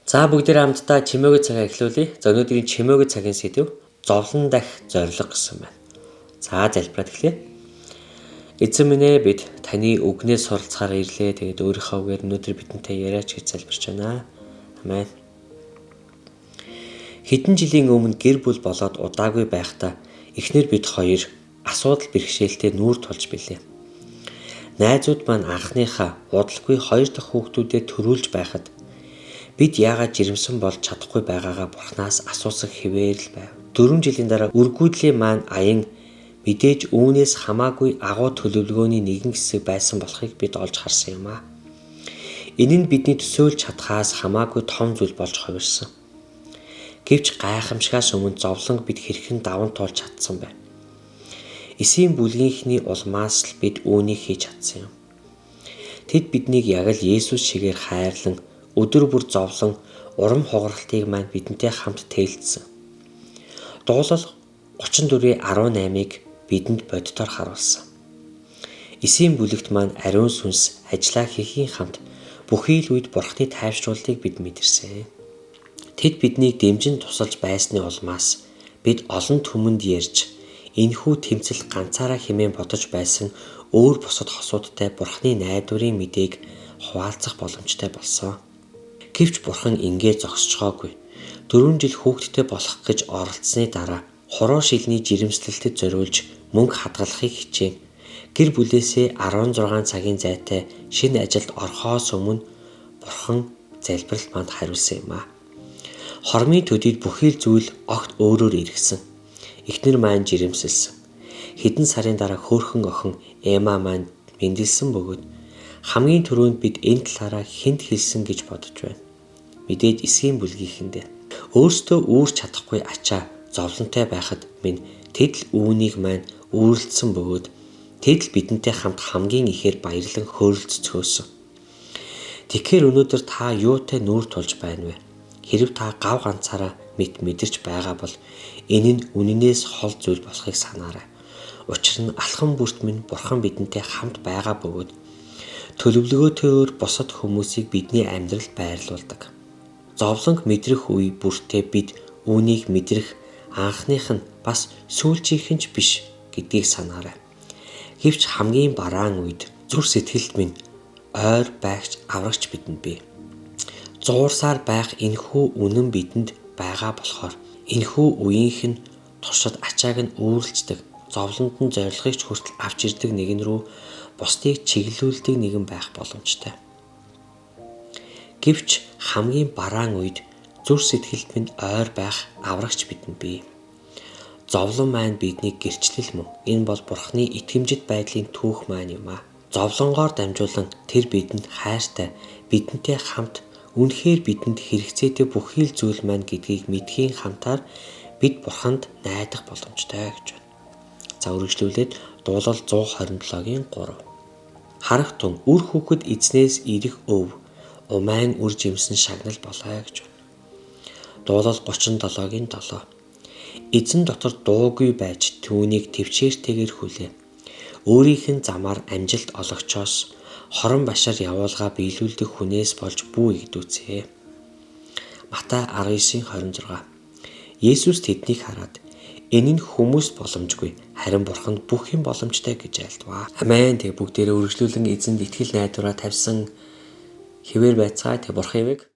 За бүгдээрээ хамтдаа чимээгүй цагаа эхлүүлье. За өнөөдрийн чимээгүй цагийн сэдэв зовлон дахь зориг гэсэн байна. За залбираад эхлэе. Эзэн минь ээ, бид таны үгнээс суралцахаар ирлээ. Тэгээд өөрийнхөө үгээр өнөөдөр бидэнтэй яриач гэж залбирч байна. Амен. Хэдэн жилийн өмнө гэр бүл болоод удаагүй байхдаа эхнэр бид хоёр асуудал бэрхшээлтэй нүүр тулж билээ. Найзууд маань анхныхаа удалгүй хоёр дахь хүүхдүүдэд төрүүлж байхад бид яагаад жирэмсэн болж чадахгүй байгаагаа Бурханаас асуусан хэвээр л байв. 4 жилийн дараа үргүүдлийн маань аян мэдээж үүнээс хамаагүй агуу төлөвлөгөөний нэгэн хэсэг байсан болохыг бид олж харсан юм аа. Энэ нь бидний төсөөлж чадхаас хамаагүй том зүйл болж хувирсан. Гэвч гайхамшигаас өмнө зовлонг бид хэрхэн даван туулж чадсан бэ? Эсийн бүлгийнхний улмаас л бид үүнийг хийж чадсан юм. Тэд биднийг яг л Есүс шигээр хайрлан өдөр бүр зовлон, урам хугаралтыг маань бидэнтэй хамт тээлцсэн. Дуулал 34:18-ыг бидэнд боддоор харуулсан. Эсийн бүлэгт маань ариун сүнс ажиллаа хийхийн хамт бүхий л үед Бурхны тайвшрууллыг бид мэдэрсэн. Тэд биднийг дэмжин тусалж байсны улмаас бид олон түмэнд ярьж энэхүү тэмцэл ганцаараа хэмээн бодож байсан өөр бусад хосуудтай Бурхны найдварын мэдээг хуваалцах боломжтой болсон. Гэвч Бурхан ингээ зогсчгоогүй. 4 жил хүүхэдтэй болох гэж оролдсны дараа хуруу шилний жирэмслэлтэд зориулж мөнгө хадгалахыг хичээн. Гэр бүлээсээ 16 цагийн зайтай шинэ ажилд орохоос өмнө Бурхан залбиралт манд хариулсан юм аа. Хормын төдийд бүхий л зүйл огт өөрөөр иргсэн. Эхнэр маань жирэмсэлсэн. Хэдэн сарын дараа хөөхөн охин Эма маань мэндэлсэн бөгөөд хамгийн түрүүнд бид энэ талаараа хэнд хэлсэн гэж бодож байна. Мэдээж эсгийн бүлгийнхэндээ. Өөрсдөө үүрч чадахгүй ачаа зовлонтой байхад минь тэд л үүнийг маань үүрлцсэн бөгөөд тэд л бидэнтэй хамт хамгийн ихээр баярлан хөөрөлцөхөөсөн. Тэгэхээр өнөөдөр та юутай нүүр тулж байна вэ? Хэрв та гав ганцаараа мэдэрч байгаа бол энэ нь үнэнээс хол зүйл болохыг санаарай. Учир нь алхам бүрт минь Бурхан бидэнтэй хамт байгаа бөгөөд төлөвлөгөөтэйгээр бусад хүмүүсийг бидний амьдралд байрлуулдаг. Зовлонг мэдрэх үе бүртээ бид үүнийг мэдрэх анхных нь бас сүүлчийнх нь ч биш гэдгийг санаарай. Гэвч хамгийн бараан үед зүр сэтгэлд минь ойр байгч аврагч бидэнд бий. Зуурсаар байх энэхүү үнэн бидэнд байгаа болохоор энэхүү үеийнх нь туршид ачааг нь үүрлцдэг, зовлонд нь зорилгыг ч хүртэл авч ирдэг нэгэн рүү бусдыг чиглүүлдэг нэгэн байх боломжтой. Гэвч хамгийн бараан үед зүр сэтгэлд минь ойр байх аврагч бидэнд бий. Зовлон маань биднийг гэрчлэл мөн. Энэ бол Бурхны итгэмжит байдлын түүх маань юм аа. Зовлонгоор дамжуулан тэр бидэнд хайртай, бидэнтэй хамт үнэхээр бидэнд хэрэгцээтэй бүхий л зүйл маань гэдгийг мэдхийн хамтаар бид Бурханд найдах боломжтой гэж байна. За үргэлжлүүлээд дуулал 127-гийн 3. Харах тун үр хүүхэд эзнээс ирэх өв умайн үр жимсэн шагнал болоо гэж байна. Дуулал 37-гийн 7. Эзэн дотор дуугүй байж түүнийг төвчээртэйгээр хүлээ. Өөрийнх нь замаар амжилт олгочоос хорон башар явуулгаа биелүүлдэг хүнээс болж бүү игдүүцээ. Матай 19:26. Есүс тэднийг хараад энэ нь хүмүүст боломжгүй, харин Бурханд бүх юм боломжтой гэж айлдваа. Амен. Тэг бүгдээрээ үргэлжлүүлэн эзэнд итгэл найдвараа тавьсан хэвээр байцгаая. Тэг Бурхан ивэг